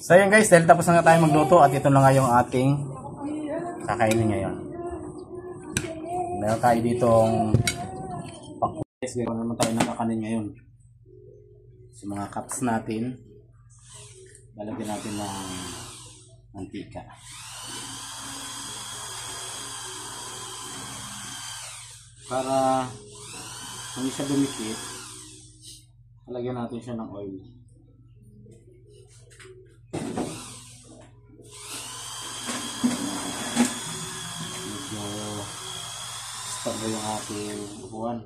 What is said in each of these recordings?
So yun guys, dahil tapos na nga tayo magluto at ito na nga yung ating kakainin ngayon. Meron tayo ditong guys, ganoon naman tayo nakakanin ngayon. So mga cups natin, lalagyan natin ng mantika. Para hindi siya dumikit, lalagyan natin siya ng oil. Medyo stable yung ating upuan.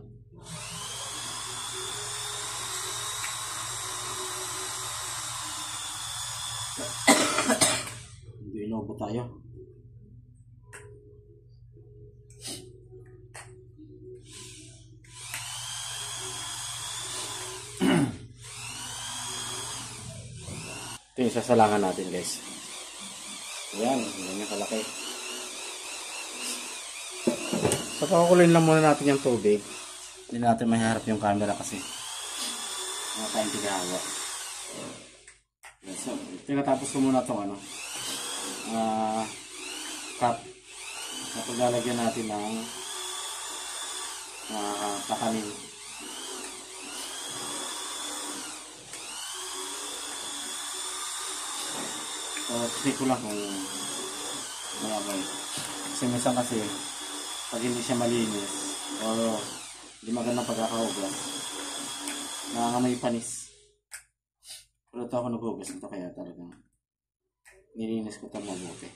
Medyo inubo tayo. Ito yung sasalangan natin guys. Ayan, ganyan kalaki. So pakukulin lang muna natin yung tubig. Hindi natin mahiharap yung camera kasi mga tayong tigahawa. So, tinatapos ko muna itong cup. Tapos lalagyan natin ng kakanin. So, check ko lang kung mayamay. Kasi minsan kasi, pag hindi siya malinis, o hindi magandang pagkakahugas, nangangamoy panis. Pero ito ako naghugas nito kaya talagang nilinis ko ito mabuti.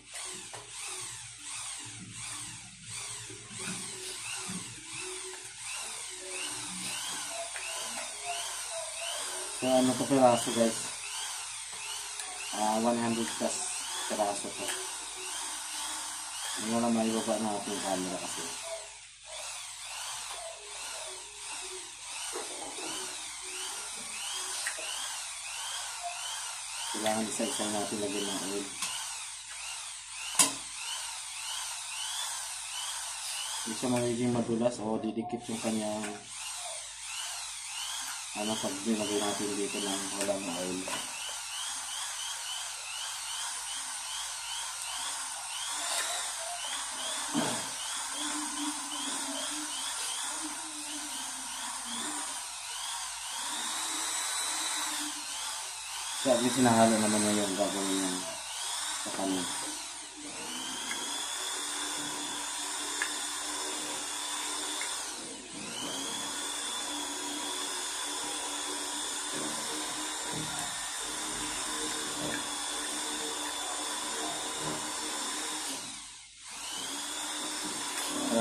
So, ano ito piraso guys? 100 plus piraso po. Hindi mo naman ibaba natin yung camera kasi. Kailangan isa-isa natin lagyan ng oil. Hindi siya magiging madulas o didikit yung kanyang pag nilagay natin dito ng walang oil. So, at least sinahalo naman ngayon gagawin yung sa kanin.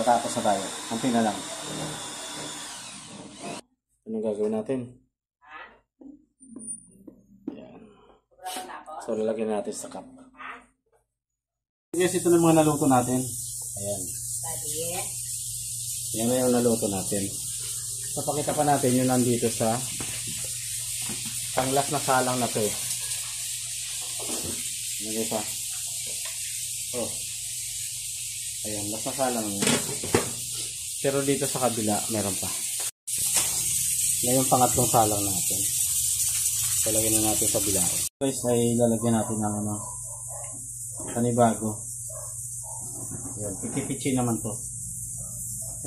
Tapos na tayo. Kunti na lang. Anong gagawin natin? So, lalagyan natin sa cup. Yes, ito na mga naluto natin. Ayan. Yan na yung naluto natin. So, pakita pa natin yung nandito sa panglas na salang na to. Ano pa? Oh. Ayan, last na salang. Pero dito sa kabila, meron pa. Yan yung pangatlong salang natin. Lalagyan na natin sa bilao. Guys, ay lalagyan natin ng panibago. Ayan, pichi-pichi naman to.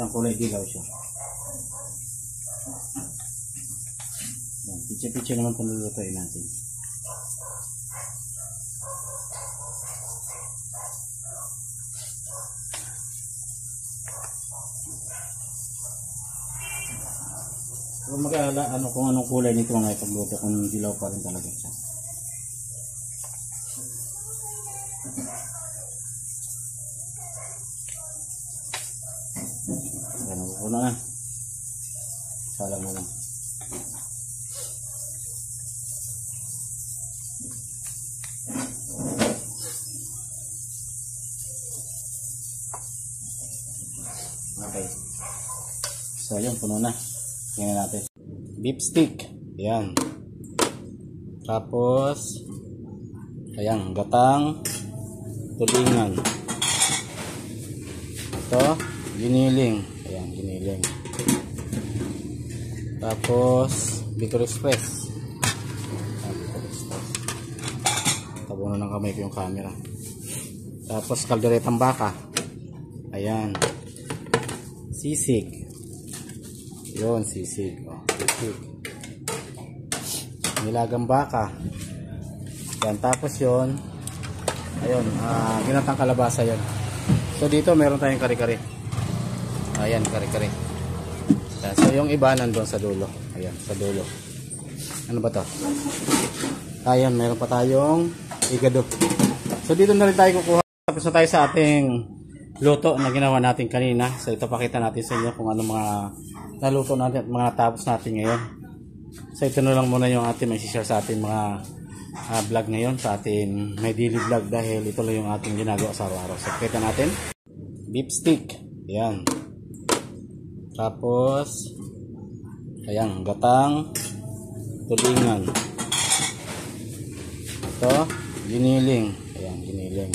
Ayan, kulay dilaw siya. Ayan, pichi-pichi naman ito lulutuin natin. Kung mag-aala, kung anong kulay nito mga ipagluto, kung dilaw pa rin talaga siya. Ayan, una na. Salang mo lang. Okay. So, yun, puno na. Tingnan natin. Beef stick. Ayan. Tapos, ayan, gatang tulingan. Ito, giniling. Ayan, giniling. Tapos, Bicol Express. Tabunan ng kamay ko yung camera. Tapos kalderetang baka. Ayan. Sisig. Yun, sisig. Oh, sisig. Nilagang baka. Yan, tapos yun. Ayun, ginatang kalabasa yun. So dito meron tayong kare-kare. Ayan, kare-kare. So yung iba nandun sa dulo. Ayan, sa dulo. Ano ba to? Ayan, meron pa tayong igado. So dito na rin tayo kukuha. Tapos na tayo sa ating luto na ginawa natin kanina. So ito pakita natin sa inyo kung ano mga naluto natin at mga tapos natin ngayon. So ito na lang muna yung ating may share sa ating mga vlog ngayon, sa ating may daily vlog, dahil ito lang yung ating ginagawa sa araw-araw. So pakita natin beef stick. Ayan. Tapos ayan, gatang tulingan. Ito giniling. Ayan, giniling.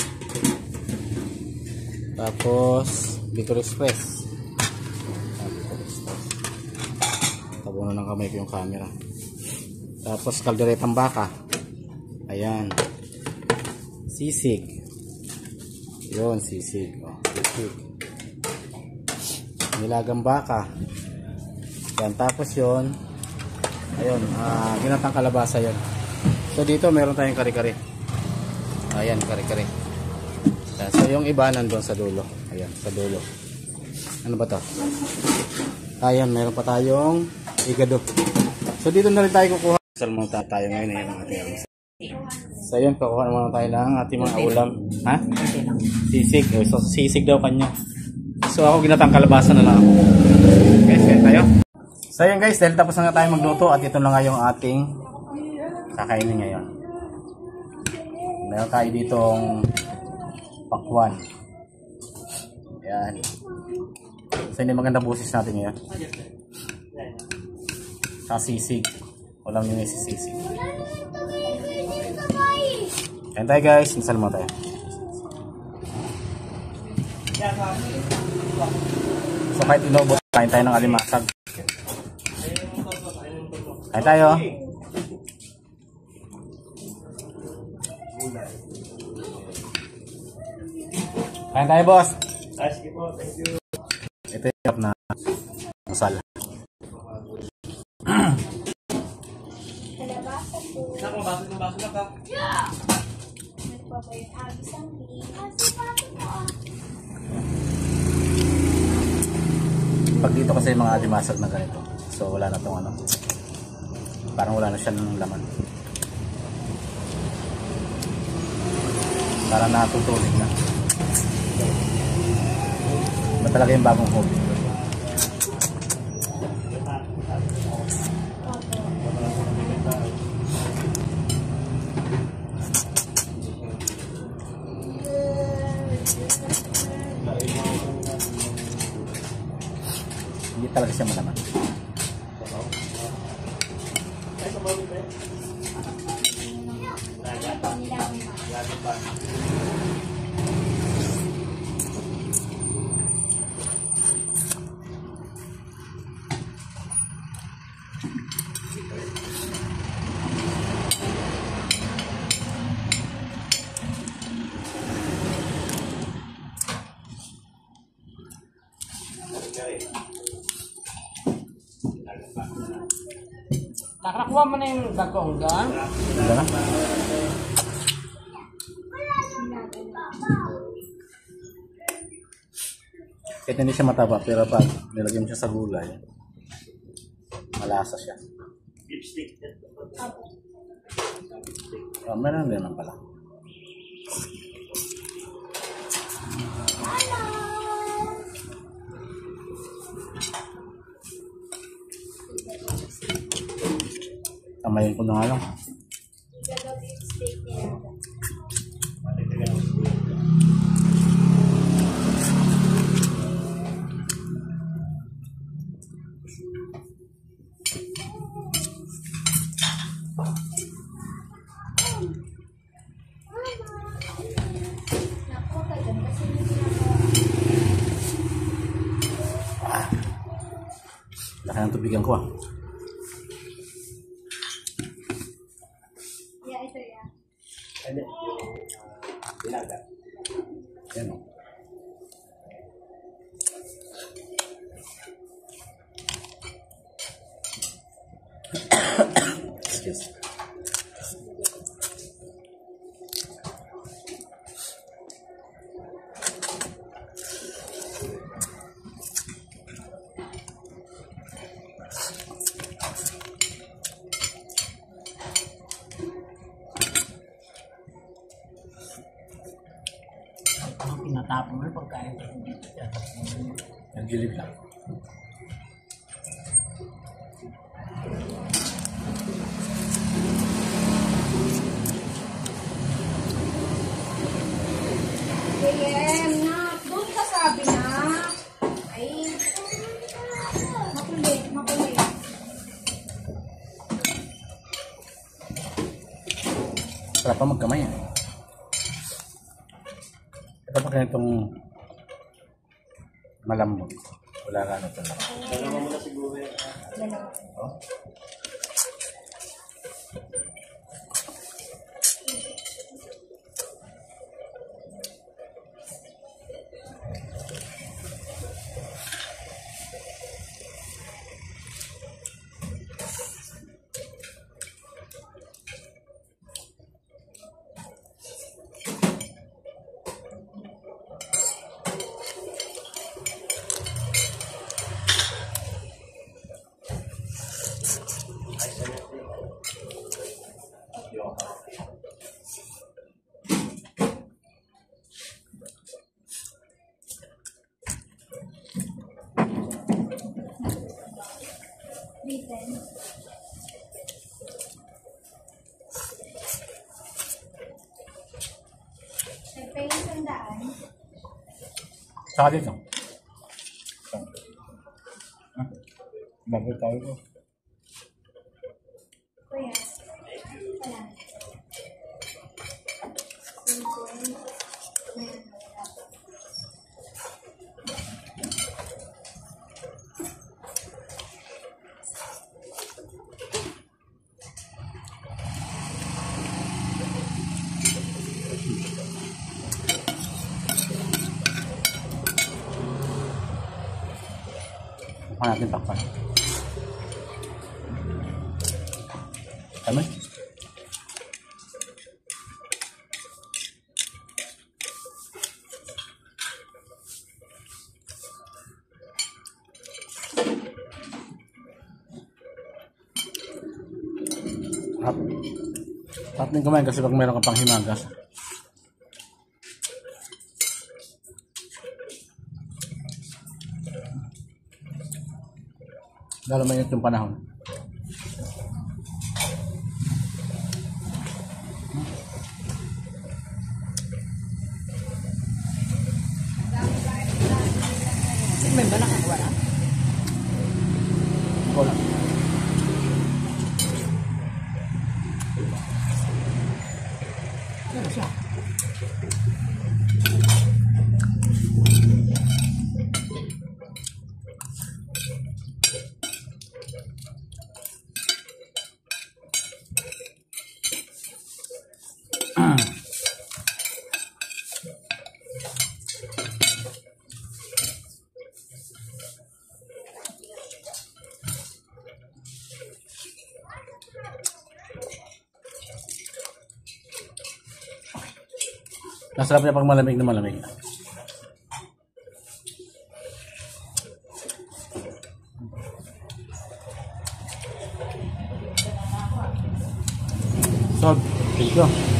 Tapos Bicol Express. Tabunan ng kamay ko yung camera. Tapos kalderetang baka. Ayan. Sisig. Yun, sisig. Oh, sisig. Nilagang baka. Yan, tapos yun. Ayun, ginatang kalabasa yun. So dito meron tayong kare-kare. Ayan, kare-kare. So yung iba nandun sa dulo. Ayan, sa dulo. Ano ba to? Ayan, meron pa tayong igado. So dito na rin tayo kukuha. Salmon tayo ngayon. Ayan ang ating almusal. So yun, kukuha naman tayo ng ating mga ulam. Ha? Sisig. So sisig daw kanya. So ako ginatang kalabasa na lang ako. Guys, kaya tayo. So yun guys, dahil tapos na tayo magluto at ito na nga yung ating kakainin ngayon. Meron tayo ditong pakwan. Ayan. So hindi maganda busis natin ngayon. Sa sisig. Walang yung sisig. Ayan tayo guys. Nasal mo tayo. So kahit inobot, kain tayo ng alimasag. Kain tayo. Kain tayo, boss. Sige po, thank you. Ito yung na masala. Baso na ka. Pag dito kasi mga alimasag na ganito, so wala na tong ano, parang wala na siya ng laman, parang natutulig na. Ba talaga yung bagong hobby? Hindi talaga siya malaman. Nakakuha mo na yung bagong doon? Hindi na? Kahit hindi siya mataba, pero pag nilagyan mo siya sa gulay, malasa siya. Beef stick. Meron din naman pala. Kamayin ko na nga lang. Laki ng tubigan ko ah. Ya, itu ya. Ada. Dilaga. Yan o. Excuse. Ang pinatapon mo yung pagkain. Nagilid lang. William, na, doon ka sabi na. Ay, makulit, makulit. Sarap pa magkamay yan. Ito pa ganitong malambot. Wala ka ano ito lang. Dalawa mo na siguro yan. Dalawa. Oh. Written. Nagpay isang daan. Saka dito. Bakit tayo ko? Kuya. Wala. Mukha natin takpan. Tama? Sarap. Sarap din kumain kasi pag meron ka pang himagas. Lalo mainit yung panahon. May ba nakakuha na? Wala. Ano siya? Masarap niya pag malamig na malamig. So, thank you.